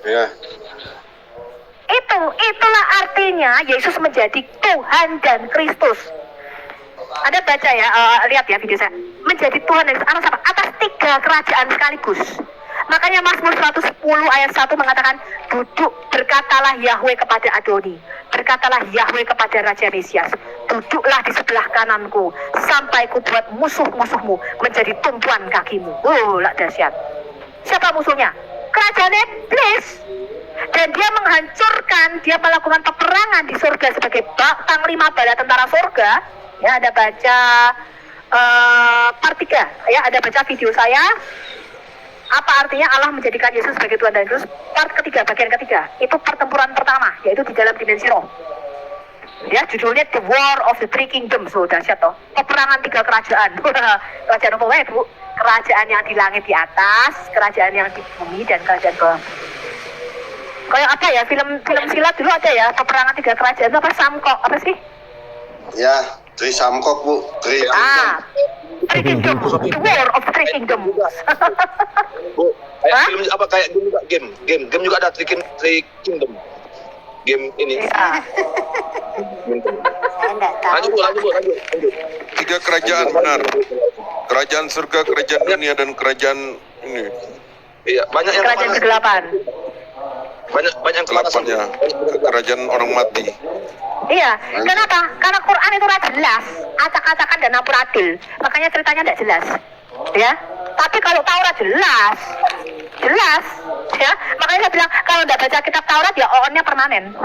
Ya. Itulah artinya Yesus menjadi Tuhan dan Kristus. Anda baca ya, lihat ya video saya. Menjadi Tuhan dan Kristus atas 3 kerajaan sekaligus. Makanya Mazmur 110 ayat 1 mengatakan, duduk berkatalah Yahweh kepada Adoni, berkatalah Yahweh kepada Raja Mesias, duduklah di sebelah kananku sampai ku buat musuh-musuhmu menjadi tumpuan kakimu. Lah dahsyat. Siapa musuhnya? Kerajaan iblis. Dan dia menghancurkan, dia melakukan peperangan di surga sebagai panglima bala tentara surga. Ya, ada baca part 3 ya, ada baca video saya. Apa artinya Allah menjadikan Yesus sebagai Tuhan dan Kristus? Part ketiga, bagian ketiga. Itu pertempuran pertama, yaitu di dalam dimensi roh. Ya, judulnya The War of the Three Kingdoms. So, dahsyat toh. Peperangan 3 kerajaan. Kerajaan apa ya, Bu? Kerajaan yang di langit di atas, kerajaan yang di bumi, dan kerajaan bawah. Kayak apa ya, film silat dulu ada ya, peperangan 3 kerajaan itu apa, Samkok, apa sih? Ya, Tri Samkok, Bu. Tri Three Kingdoms, The War of the Three Kingdoms. Bu, film apa kayak game juga, game juga ada Three Kingdom. Game ini. Ya. Saya enggak tahu. Lanjut. 3 kerajaan benar. Kerajaan surga, kerajaan dunia, dan kerajaan ini. Iya, banyak yang Kerajaan ke-8. banyak yang kepanasan. Kelapannya kerajaan orang mati. Iya, kenapa? Karena Quran itu jelas, acak-acakan dan ampuradil. Makanya ceritanya tidak jelas. Ya. Tapi kalau Taurat jelas. Ya. Makanya saya bilang kalau tidak baca kitab Taurat ya on-nya permanen.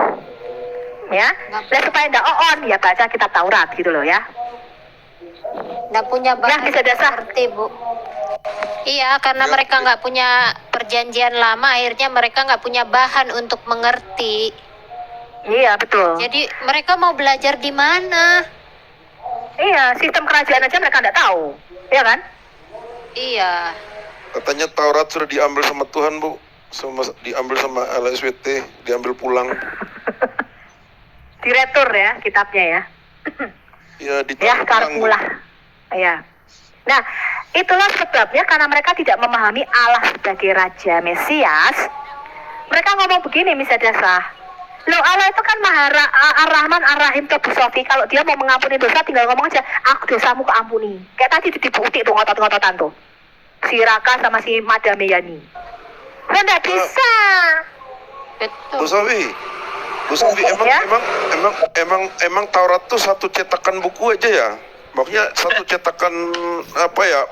Ya. Dan supaya tidak on ya baca kitab Taurat gitu loh ya. Nggak punya bahan bisa dasar. ngerti, Bu. Iya, karena mereka nggak punya perjanjian lama, akhirnya mereka nggak punya bahan untuk mengerti. Iya, betul. Jadi mereka mau belajar di mana? Iya, sistem kerajaan aja mereka nggak tahu. Iya kan? Iya. Katanya Taurat sudah diambil sama Tuhan, Bu. Diambil sama LSWT, diambil pulang. Diretur ya kitabnya ya. Ya, Ya, ditaruh pulang. kartulah. Ya. Nah, itulah sebabnya karena mereka tidak memahami Allah sebagai Raja Mesias. Mereka ngomong begini, misalnya loh, Allah itu kan Maha Ar-Rahman Ar-Rahim Tobu Sofi. Kalau dia mau mengampuni dosa tinggal ngomong aja, aku dosamu keampuni. Kayak tadi dibukti tuh ngotot-ngototan tuh. Si Raka sama si Madame Yani. Nggak bisa. Bu Sofi, Ya? emang Taurat tuh satu cetakan buku aja ya? Maksudnya satu cetakan apa ya?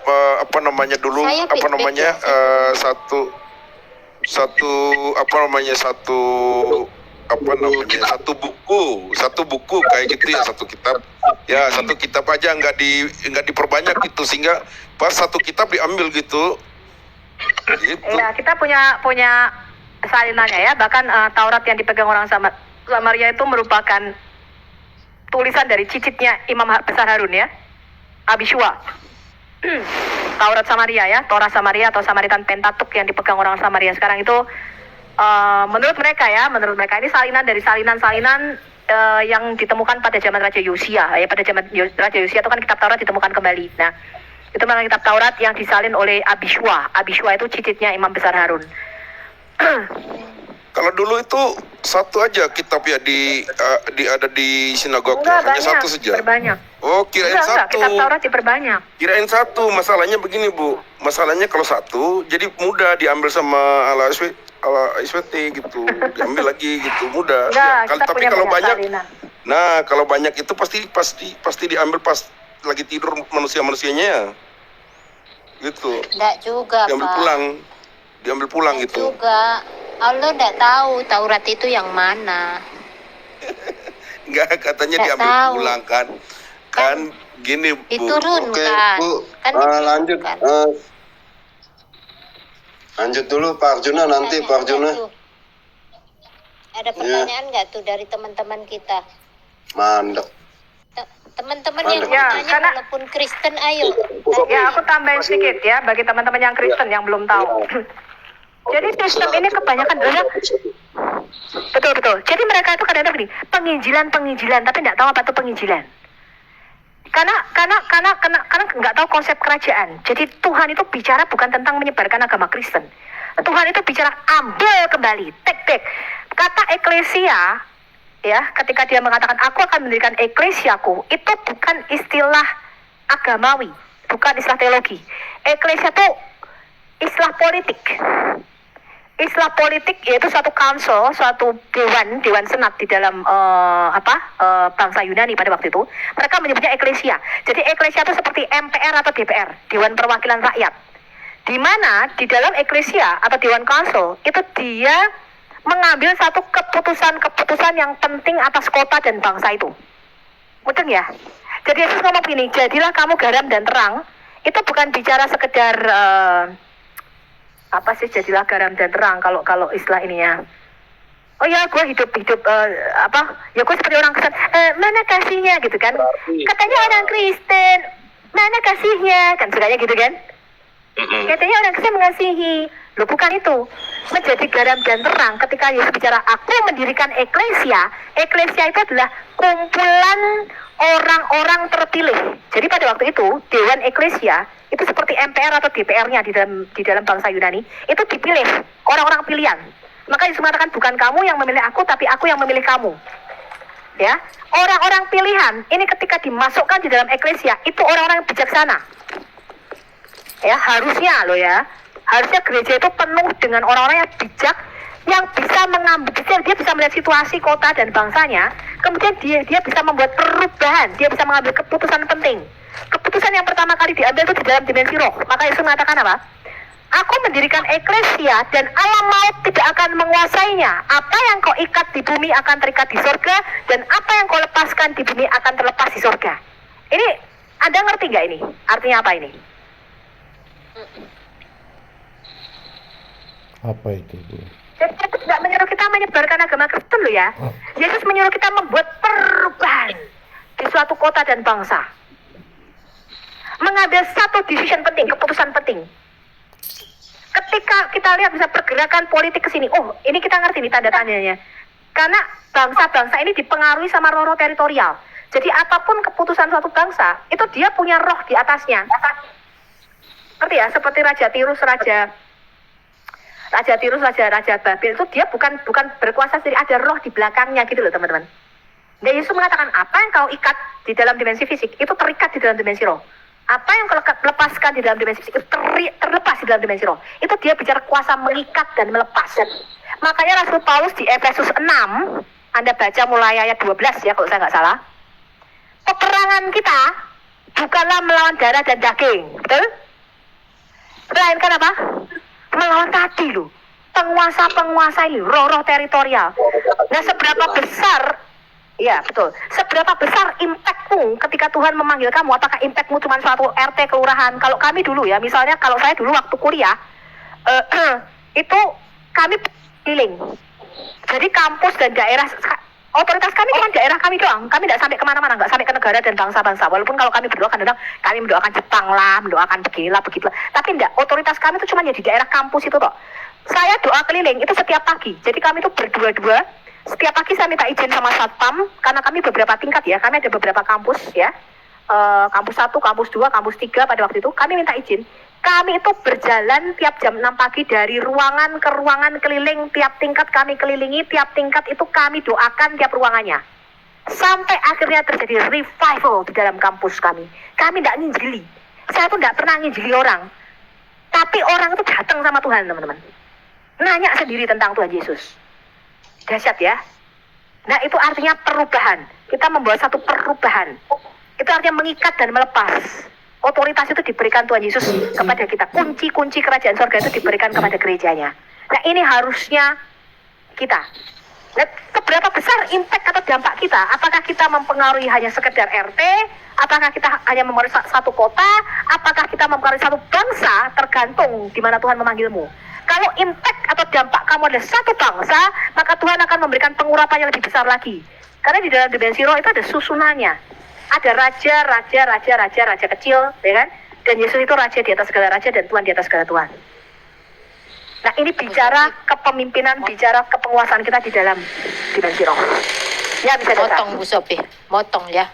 Apa namanya dulu? Saya Apa namanya? Satu buku kayak gitu ya, satu kitab. Ya, satu kitab aja nggak diperbanyak gitu, sehingga pas satu kitab diambil gitu. Gitu. Ya, kita punya salinannya ya. Bahkan Taurat yang dipegang orang Samaria itu merupakan tulisan dari cicitnya Imam Besar Harun ya, Abishua. Taurat Samaria ya, Torah Samaria atau Samaritan Pentatuk yang dipegang orang Samaria sekarang itu menurut mereka ini salinan dari salinan-salinan yang ditemukan pada zaman Raja Yosia ya. Pada zaman Raja Yosia itu kan kitab Taurat ditemukan kembali. Nah, itu memang kitab Taurat yang disalin oleh Abishua. Abishua itu cicitnya Imam Besar Harun. Kalau dulu itu satu aja kitab ya ada di sinagoga, hanya banyak, satu saja. Berbanyak. Oh, kirain Enggak, satu. kitab Taurat diperbanyak. Kirain satu. Masalahnya begini, Bu. Masalahnya kalau satu, jadi mudah diambil sama ala SWT gitu. Diambil lagi gitu, mudah. Enggak, kita Tapi punya kalau banyak, salinan. nah kalau banyak itu pasti diambil pas lagi tidur manusianya. Gitu. Enggak juga, Diambil Pak. pulang Enggak gitu. juga. Allah enggak tahu Taurat itu yang mana. Enggak, katanya Nggak diambil tahu. pulang kan. Kan gini, Bu. Diturunkan. Bu. Kan Lanjut. diturunkan. Lanjut dulu Pak Arjuna, nanti Pak Arjuna. Ada pertanyaan nggak tuh dari teman-teman kita? Mandek. Teman-teman Ada. yang Ya, bertanya karena- walaupun Kristen, ayo. Ya, aku tambahin sedikit ya bagi teman-teman yang Kristen yang belum tahu. Jadi sistem ini kebanyakan betul. Jadi mereka itu kadang-kadang begini, penginjilan, tapi nggak tahu apa itu penginjilan. Karena nggak tahu konsep kerajaan. Jadi Tuhan itu bicara bukan tentang menyebarkan agama Kristen. Tuhan itu bicara ambil kembali, take back. Kata eklesia, ya, ketika dia mengatakan aku akan mendirikan eklesiaku, itu bukan istilah agamawi, bukan istilah teologi. Eklesia itu istilah politik. Istilah politik yaitu suatu council, suatu dewan senat di dalam bangsa Yunani pada waktu itu. Mereka menyebutnya eklesia. Jadi eklesia itu seperti MPR atau DPR, Dewan Perwakilan Rakyat. Di mana di dalam eklesia atau dewan council itu dia mengambil satu keputusan yang penting atas kota dan bangsa itu. Mudeng ya? Jadi Yesus ngomong begini, jadilah kamu garam dan terang. Itu bukan bicara sekedar jadilah garam dan terang kalau istilah ininya. Oh ya, gue hidup ya gue seperti orang Kristen, mana kasihnya gitu kan? Katanya orang Kristen, mana kasihnya? Kan sukanya gitu kan? Katanya orang Kristen mengasihi. Loh, bukan itu. Menjadi garam dan terang ketika Yesus bicara aku mendirikan eklesia. Eklesia itu adalah kumpulan orang-orang terpilih. Jadi pada waktu itu dewan eklesia itu seperti MPR atau DPR-nya di dalam bangsa Yunani, itu dipilih orang-orang pilihan. Maka Yesus mengatakan bukan kamu yang memilih aku, tapi aku yang memilih kamu. Ya, orang-orang pilihan ini ketika dimasukkan di dalam eklesia itu orang-orang yang bijaksana. Ya, harusnya gereja itu penuh dengan orang-orang yang bijak, yang bisa mengambil, dia bisa melihat situasi kota dan bangsanya, kemudian dia bisa membuat perubahan, dia bisa mengambil keputusan penting. Keputusan yang pertama kali diambil itu di dalam dimensi roh. Maka Yesus mengatakan apa? Aku mendirikan eklesia dan alam maut tidak akan menguasainya. Apa yang kau ikat di bumi akan terikat di sorga, dan apa yang kau lepaskan di bumi akan terlepas di sorga. Ini, Anda ngerti nggak ini? Artinya apa ini? Apa itu, Bu? Jadi Yesus tidak menyuruh kita menyebarkan agama Kristen loh ya. Yesus menyuruh kita membuat perubahan di suatu kota dan bangsa. Mengambil satu decision penting, keputusan penting. Ketika kita lihat bisa pergerakan politik ke sini, oh ini kita ngerti nih tanda tanyanya. Karena bangsa-bangsa ini dipengaruhi sama roh-roh teritorial. Jadi apapun keputusan suatu bangsa, itu dia punya roh di atasnya. Ngerti ya? Seperti Raja Tirus, Raja Babel itu dia bukan berkuasa sendiri, ada roh di belakangnya gitu loh teman-teman. Dan Yesus mengatakan apa yang kau ikat di dalam dimensi fisik itu terikat di dalam dimensi roh. Apa yang kau lepaskan di dalam dimensi fisik itu terlepas di dalam dimensi roh. Itu dia bicara kuasa mengikat dan melepas. Makanya Rasul Paulus di Efesus 6, Anda baca mulai ayat 12 ya kalau saya nggak salah. Peperangan kita bukanlah melawan darah dan daging, betul? Melainkan apa? Melawan tadi loh, penguasa-penguasa ini, roh-roh teritorial. Nah, seberapa besar, ya betul, seberapa besar impactmu ketika Tuhan memanggil kamu? Apakah impactmu cuma suatu RT kelurahan? Kalau kami dulu ya, misalnya kalau saya dulu waktu kuliah, itu kami keliling. Jadi kampus dan daerah, otoritas kami cuma daerah kami doang. Kami tidak sampai kemana-mana, nggak sampai ke negara dan bangsa-bangsa. Walaupun kalau kami berdoa kadang kami mendoakan Jepang lah, mendoakan beginilah, begitulah. Tapi enggak, otoritas kami itu cuma ya di daerah kampus itu kok. Saya doa keliling itu setiap pagi. Jadi kami itu berdua-dua. Setiap pagi saya minta izin sama satpam, karena kami beberapa tingkat ya. Kami ada beberapa kampus ya. Kampus 1, kampus 2, kampus 3 pada waktu itu. Kami minta izin. Kami itu berjalan tiap jam 6 pagi dari ruangan ke ruangan keliling, tiap tingkat kami kelilingi, tiap tingkat itu kami doakan tiap ruangannya. Sampai akhirnya terjadi revival di dalam kampus kami. Kami tidak nginjili. Saya tuh tidak pernah nginjili orang. Tapi orang itu datang sama Tuhan, teman-teman. Nanya sendiri tentang Tuhan Yesus. Dahsyat ya. Nah, itu artinya perubahan. Kita membawa satu perubahan. Itu artinya mengikat dan melepas. Otoritas itu diberikan Tuhan Yesus kepada kita. Kunci-kunci kerajaan surga itu diberikan kepada gerejanya. Nah, ini harusnya kita. Nah, seberapa besar impact atau dampak kita? Apakah kita mempengaruhi hanya sekedar RT? Apakah kita hanya mempengaruhi satu kota? Apakah kita mempengaruhi satu bangsa? Tergantung di mana Tuhan memanggilmu. Kalau impact atau dampak kamu adalah satu bangsa, maka Tuhan akan memberikan pengurapan yang lebih besar lagi. Karena di dalam dimensi roh itu ada susunannya. Ada raja kecil, ya kan? Dan Yesus itu raja di atas segala raja dan Tuhan di atas segala Tuhan. Nah, ini bicara kepemimpinan, bicara kepenguasaan kita di dalam dimensi roh. Ya, bisa Motong Bu Sophie, motong ya.